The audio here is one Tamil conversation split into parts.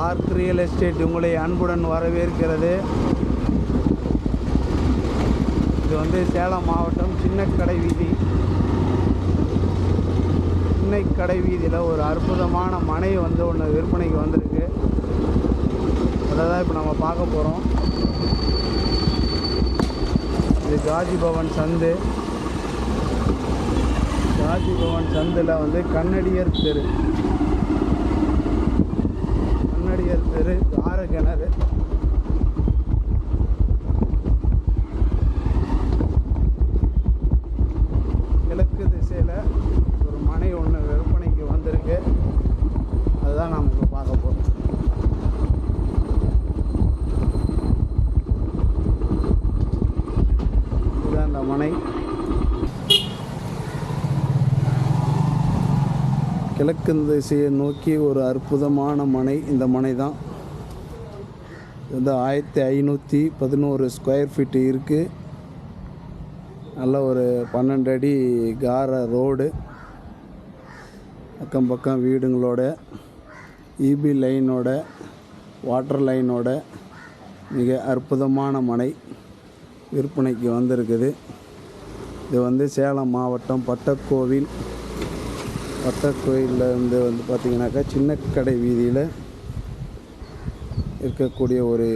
ஆர்க் ரியல் எஸ்டேட் உங்களை அன்புடன் வரவேற்கிறது. இது வந்து சேலம் மாவட்டம் சின்னக்கடை வீதி. சின்னக்கடை வீதியில் ஒரு அற்புதமான மனை வந்து ஒன்று விற்பனைக்கு வந்திருக்கு. அதை தான் இப்போ நம்ம பார்க்க போகிறோம். இது காஜி பவன் சந்து. காஜி பவன் சந்தில் வந்து கன்னடியர் தெரு, கார கிணறு. கிழக்கு திசையில் ஒரு மனை ஒன்று விற்பனைக்கு வந்திருக்கு. அதுதான் நாம் இப்போ பார்க்க போகிறோம். இதுதான் அந்த மனை. கிழக்கு திசையை நோக்கி ஒரு அற்புதமான மனை. இந்த மனை தான் வந்து 1511 ஸ்கொயர் ஃபீட்டு இருக்குது. நல்ல ஒரு 12 அடி கார ரோடு, அக்கம் பக்கம் வீடுங்களோட, இபி லைனோட, வாட்டர் லைனோட மிக அற்புதமான மனை விற்பனைக்கு வந்திருக்குது. இது வந்து சேலம் மாவட்டம் பட்டக்கோயிலில் இருந்து வந்து பார்த்திங்கனாக்கா சின்னக்கடை வீதியில் இருக்கக்கூடிய ஒரு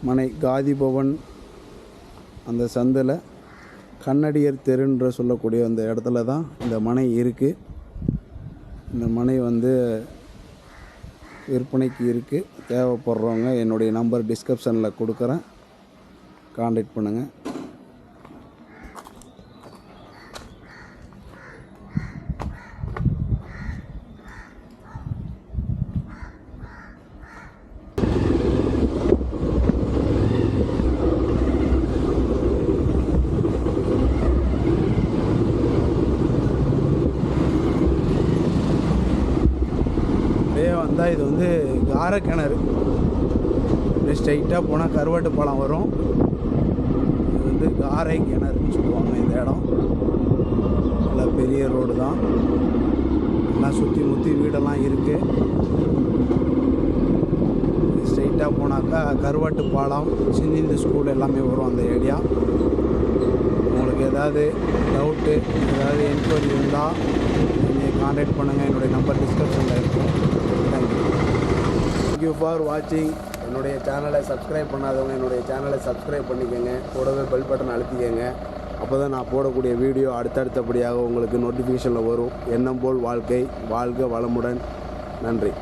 மனை. காதி பவன் அந்த சந்தில் கன்னடியர் தெருன்ற சொல்லக்கூடிய அந்த இடத்துல தான் இந்த மனை இருக்குது. இந்த மனை வந்து விற்பனைக்கு இருக்குது. தேவைப்படுறவங்க என்னுடைய நம்பர் டிஸ்கிரிப்ஷனில் கொடுக்குறேன், கான்டாக்ட் பண்ணுங்கள். வந்தால் இது வந்து கார கிணறு. ஸ்ட்ரைட்டாக போனால் கருவாட்டு பாலம் வரும். இது வந்து காரை கிணறுன்னு சொல்லுவாங்க. இந்த இடம் நல்லா பெரிய ரோடு தான். எல்லாம் சுற்றி முற்றி வீடெல்லாம் இருக்குது. ஸ்ட்ரைட்டாக போனாக்கா கருவாட்டு பாலம், சின்ன ஸ்கூல் எல்லாமே வரும் அந்த ஏரியா. உங்களுக்கு ஏதாவது டவுட்டு, ஏதாவது என்கொயரி இருந்தால் நீங்கள் கான்டாக்ட் பண்ணுங்கள். என்னுடைய நம்பர் டிஸ்கிரிப்ஷனில் இருக்கும். தேங்க்யூ ஃபார் வாட்சிங். என்னுடைய சேனலை சப்ஸ்கிரைப் பண்ணாதவங்க என்னுடைய சேனலை சப்ஸ்கிரைப் பண்ணிக்கோங்க. கூடவே பெல் பட்டன் அழுத்திக்கங்க. அப்போ தான் நான் போடக்கூடிய வீடியோ அடுத்தடுத்தபடியாக உங்களுக்கு நோட்டிஃபிகேஷனில் வரும். எண்ணம் போல் வாழ்க்கை. வாழ்க வளமுடன். நன்றி.